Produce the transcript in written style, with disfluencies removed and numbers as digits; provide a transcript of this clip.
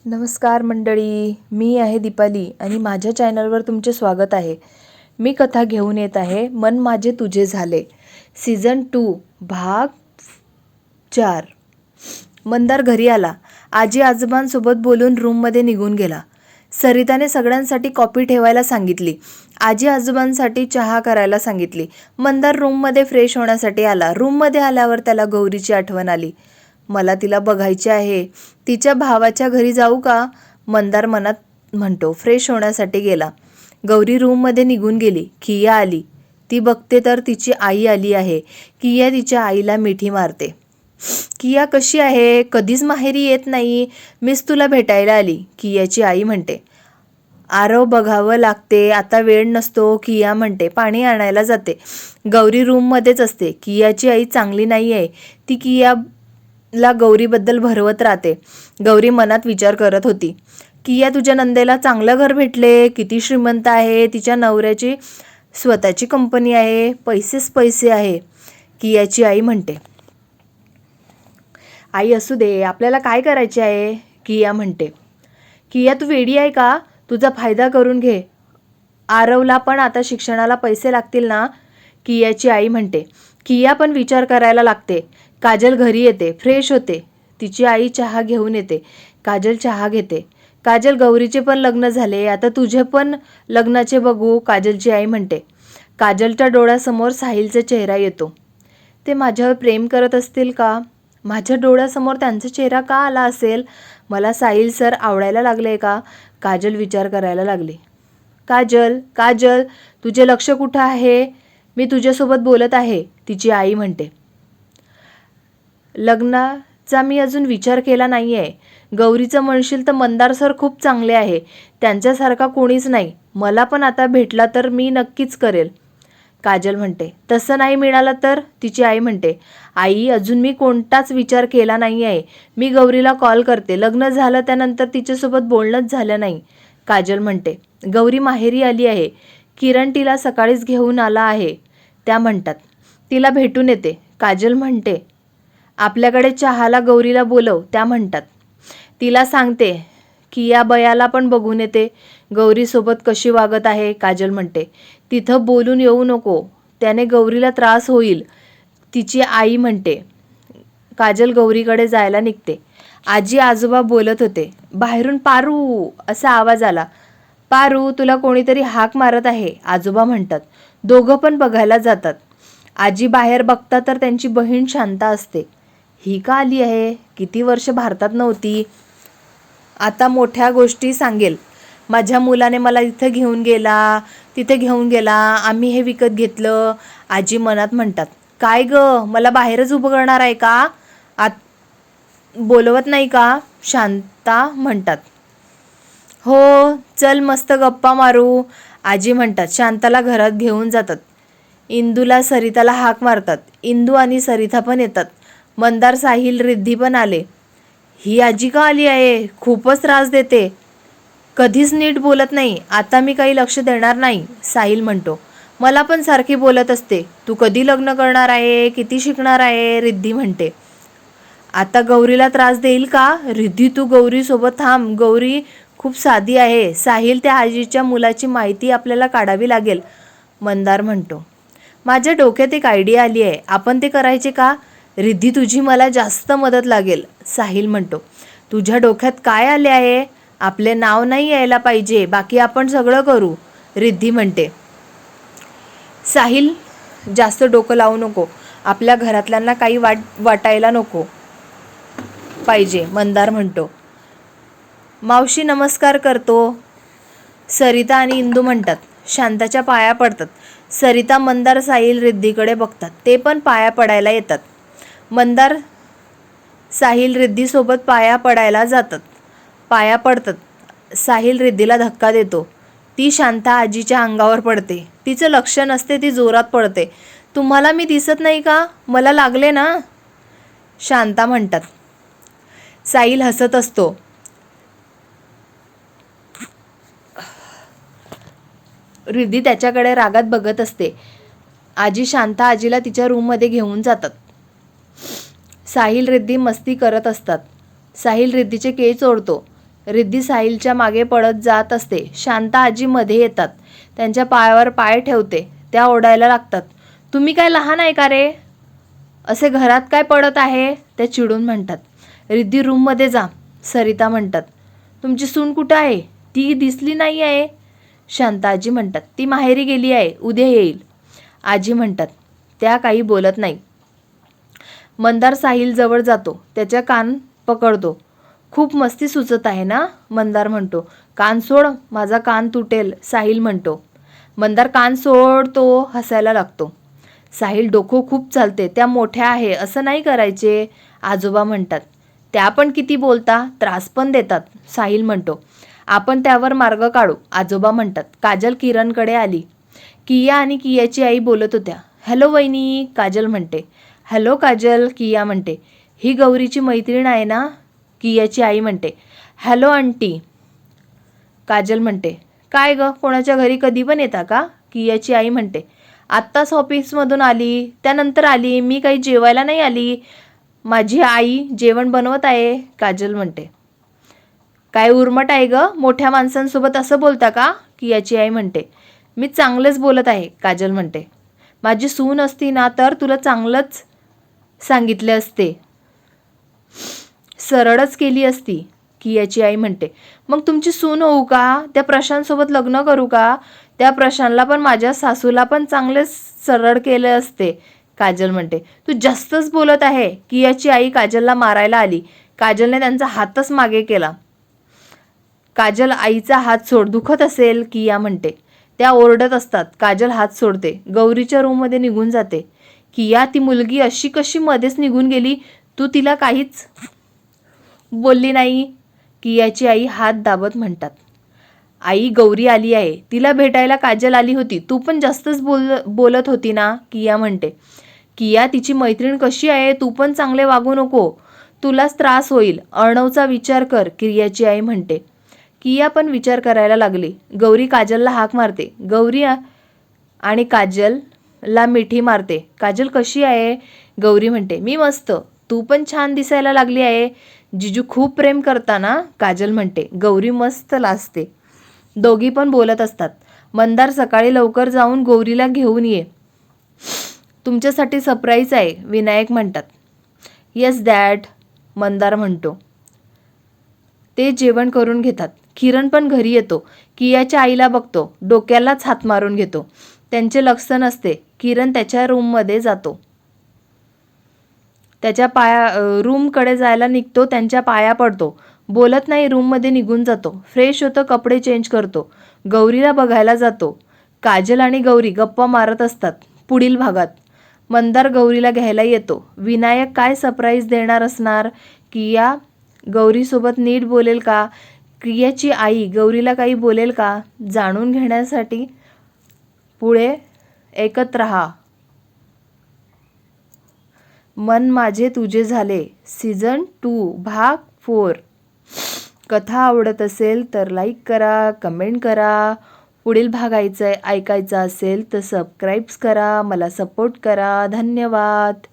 नमस्कार मंडळी, मी आहे दीपाली आणि माझ्या चॅनलवर तुमचे स्वागत आहे. मी कथा घेऊन येत आहे मन माझे तुझे झाले, सीझन 2 भाग 4. मंदार घरी आला. आजी आजोबांसोबत बोलून रूममध्ये निघून गेला. सरिताने सगळ्यांसाठी कॉफी ठेवायला सांगितली. आजी आजोबांसाठी चहा करायला सांगितली. मंदार रूममध्ये फ्रेश होण्यासाठी आला. रूममध्ये आल्यावर त्याला गौरीची आठवण आली. मला तिला बघायचे आहे. तिच्या भावाच्या घरी जाऊ का? मंदार मनात म्हणतो. फ्रेश होण्यासाठी गेला. गौरी रूममध्ये निघून गेली. किया आली. ती बघते तर तिची आई आली आहे. किया तिच्या आईला मिठी मारते. किया कशी आहे? कधीच माहेरी येत नाही. मीच तुला भेटायला आली, कियाची आई म्हणते. आरव बघावं लागते, आता वेळ नसतो, किया म्हणते. पाणी आणायला जाते. गौरी रूममध्येच असते. कियाची आई चांगली नाही आहे. ती कियाला गौरीबद्दल भरवत राहते. गौरी मनात विचार करत होती. किया तुझ्या नंदेला चांगलं घर भेटले, किती श्रीमंत आहे. तिच्या नवऱ्याची स्वतःची कंपनी आहे, पैसेच पैसे आहे, कियाची आई म्हणते. आई असू दे, आपल्याला काय करायचे आहे, किया म्हणते. किया तू वेडी आहे का? तुझा फायदा करून घे. आरवला पण आता शिक्षणाला पैसे लागतील ना, कियाची आई म्हणते. किया पण विचार करायला लागते. काजल घरी येते, फ्रेश होते. तिची आई चहा घेऊन येते. काजल चहा घेते. काजल गौरीचे पण लग्न झाले, आता तुझे पण लग्नाचे बघू, काजलची आई म्हणते. काजलच्या डोळ्यासमोर साहिलचा चेहरा येतो. ते माझ्यावर प्रेम करत असतील का? माझ्या डोळ्यासमोर त्यांचा चेहरा का आला असेल? मला साहिल सर आवडायला लागले का? काजल विचार करायला लागली. काजल, काजल, तुझे लक्ष कुठं आहे? मी तुझ्यासोबत बोलत आहे, तिची आई म्हणते. लग्नाचा मी अजून विचार केला नाही आहे. गौरीचं म्हणशील तर मंदार सर खूप चांगले आहे. त्यांच्यासारखा कोणीच नाही. मला पण आता भेटला तर मी नक्कीच करेल, काजल म्हणते. तसं नाही मिळालं तर, तिची आई म्हणते. आई, अजून मी कोणताच विचार केला नाही आहे. मी गौरीला कॉल करते. लग्न झालं त्यानंतर तिच्यासोबत बोलणंच झालं नाही, काजल म्हणते. गौरी माहेरी आली आहे. किरण तिला सकाळीच घेऊन आला आहे, त्या म्हणतात. तिला भेटून येते, काजल म्हणते. आपल्याकडे चहाला गौरीला बोलव, त्या म्हणतात. तिला सांगते किया बयाला पण बघून येते, गौरीसोबत कशी वागत आहे, काजल म्हणते. तिथं बोलून येऊ नको, त्याने गौरीला त्रास होईल, तिची आई म्हणते. काजल गौरीकडे जायला निघते. आजी आजोबा बोलत होते. बाहेरून पारू असा आवाज आला. पारू, तुला कोणीतरी हाक मारत आहे, आजोबा म्हणतात. दोघं पण बघायला जातात. आजी बाहेर बघता तर त्यांची बहीण शांता असते. ही का आली आहे? किती वर्ष भारतात नव्हती. आता मोठ्या गोष्टी सांगेल. माझ्या मुलाने मला इथं घेऊन गेला, तिथे घेऊन गेला, आम्ही हे विकत घेतलं, आजी मनात म्हणतात. काय ग, मला बाहेरच उभं करणार आहे का? बोलवत नाही का, शांता म्हणतात. हो, चल मस्त गप्पा मारू, आजी म्हणतात. शांताला घरात घेऊन जातात. इंदूला सरिताला हाक मारतात. इंदू आणि सरिता पण येतात. मंदार, साहिल, रिद्धी पण आले. ही आजी का आली आहे? खूपच त्रास देते, कधीच नीट बोलत नाही. आता मी काही लक्ष देणार नाही, साहिल म्हणतो. मला पण सारखी बोलत असते. तू कधी लग्न करणार आहे, किती शिकणार आहे, रिद्धी म्हणते. आता गौरीला त्रास देईल का? रिद्धी, तू गौरीसोबत थांब, गौरी खूप साधी आहे. साहिल, त्या आजीच्या मुलाची माहिती आपल्याला काढावी लागेल, मंदार म्हणतो. माझ्या डोक्यात एक आयडिया आली आहे, आपण ते करायचे का? रिद्धी, तुझी मला जास्त मदत लागेल, साहिल म्हणतो. तुझ्या डोक्यात काय आले आहे? आपले नाव नाही यायला पाहिजे, बाकी आपण सगळं करू, रिद्धी म्हणते. साहिल, जास्त डोकं लावू नको, आपल्या घरातल्यांना काही वाटायला नको पाहिजे, मंदार म्हणतो. मावशी नमस्कार करतो, सरिता आणि इंदू म्हणतात. शांताच्या पाया पडतात. सरिता, मंदार, साहिल रिद्धीकडे बघतात. ते पण पाया पडायला येतात. मंदार, साहिल रिद्धीसोबत पाया पडायला जातात. पाया पडतात. साहिल रिद्धीला धक्का देतो. ती शांता आजीच्या अंगावर पडते. तिचं लक्ष नसते, ती जोरात पडते. तुम्हाला मी दिसत नाही का? मला लागले ना, शांता म्हणतात. साहिल हसत असतो. रिद्धी त्याच्याकडे रागात बघत असते. आजी शांता आजीला तिच्या रूममध्ये घेऊन जातात. साहिल रिद्धी मस्ती करत असतात. साहिल रिद्धीचे केस ओढतो. रिद्धी साहिलच्या मागे पळत जात असते. शांता आजी मध्ये येतात. त्यांच्या पायावर पाय ठेवते. त्या ओरडायला लागतात, तुम्ही काय लहान आहे का रे? असे घरात काय पडत आहे? त्या चिडून म्हणतात. रिद्धी रूममध्ये जा, सरिता म्हणतात. तुमची सून कुठं आहे? ती दिसली नाही आहे. शांता आजी म्हणतात, ती माहेरी गेली आहे, उद्या येईल. आजी म्हणतात. त्या काही बोलत नाही. मंदार साहिल जवळ जातो. त्याच्या कान पकडतो. खूप मस्ती सुचत आहे ना? मंदार म्हणतो. कान सोड, माझा कान तुटेल, साहिल म्हणतो. मंदार कान सोडतो, हसायला लागतो. साहिल, डोकं खूप चालते, त्या मोठ्या आहे, असं नाही करायचे, आजोबा म्हणतात. त्या पण किती बोलता, त्रास पण देतात, साहिल म्हणतो. आपण त्यावर मार्ग काढू, आजोबा म्हणतात. काजल किरणकडे आली. किया आणि कियाची आई बोलत होत्या. हॅलो वहिनी, काजल म्हणते. हॅलो काजल, किया म्हणते. ही गौरीची मैत्रीण आहे ना? कियाची आई म्हणते. हॅलो आंटी, काजल म्हणते. काय ग, कोणाच्या घरी कधी पण येता का? कियाची आई म्हणते. आत्ताच ऑफिसमधून आली, त्यानंतर आली, मी काही जेवायला नाही आली, माझी आई जेवण बनवत आहे, काजल म्हणते. काय उर्मट आहे ग, मोठ्या माणसांसोबत असं बोलता का? कियाची आई म्हणते. मी चांगलंच बोलत आहे, काजल म्हणते. माझी सून असती ना तर तुला चांगलंच सांगितले असते, सरळच केली असती, कियाची आई म्हणते. मग तुमची सून होऊ का? त्या प्रशांतसोबत लग्न करू का? त्या प्रशांतला पण माझ्या सासूला पण चांगले सरळ केले असते, काजल म्हणते. तू जास्तच बोलत आहे. कियाची आई काजलला मारायला आली. काजलने त्यांचा हातच मागे केला. काजल, आईचा हात सोड, दुखत असेल, किया म्हणते. त्या ओरडत असतात. काजल हात सोडते. गौरीच्या रूममध्ये निघून जाते. किया, ती मुलगी अशी कशी मध्येच निघून गेली? तू तिला काहीच बोलली नाही, कियाची आई हात दाबत म्हणतात. आई, गौरी आली आहे, तिला भेटायला काजल आली होती, तू पण जास्तच बोलत होती ना, किया म्हणते. किया, तिची मैत्रीण कशी आहे, तू पण चांगले वागू नको, तुलाच त्रास होईल, अर्णवचा विचार कर, कियाची आई म्हणते. किया पण विचार करायला लागली. गौरी काजलला हाक मारते. गौरी आणि काजलला मिठी मारते. काजल कशी आहे? गौरी म्हणते. मी मस्त, तू पण छान दिसायला लागली आहे, जिजू खूप प्रेम करता ना, काजल म्हणते. गौरी मस्त लाजते. दोघी पण बोलत असतात. मंदार, सकाळी लवकर जाऊन गौरीला घेऊन ये, तुमच्यासाठी सरप्राईज आहे, विनायक म्हणतात. येस डॅड, मंदार म्हणतो. ते जेवण करून घेतात. किरण पण घरी येतो. कियाच्या आईला बघतो. डोक्यालाच हात मारून घेतो. त्यांचे लक्ष नसते. किरण त्याच्या रूममध्ये जातो. त्याच्या रूमकडे जायला निघतो. त्यांच्या पाया पडतो. बोलत नाही, रूममध्ये निघून जातो. फ्रेश होतो, कपडे चेंज करतो. गौरीला बघायला जातो. काजल आणि गौरी गप्पा मारत असतात. पुढील भागात मंदार गौरीला घ्यायला येतो. विनायक काय सरप्राईज देणार असणार? किया गौरीसोबत नीट बोलेल का? कियाची आई गौरीला काही बोलेल का? जाणून घेण्यासाठी पुढे ऐकत रहा. मन माझे तुझे झाले, सीझन 2 भाग 4. कथा आवडत असेल तर लाईक करा, कमेंट करा. पुढील भाग ऐकायचा असेल तर सबस्क्राईब करा, मला सपोर्ट करा. धन्यवाद.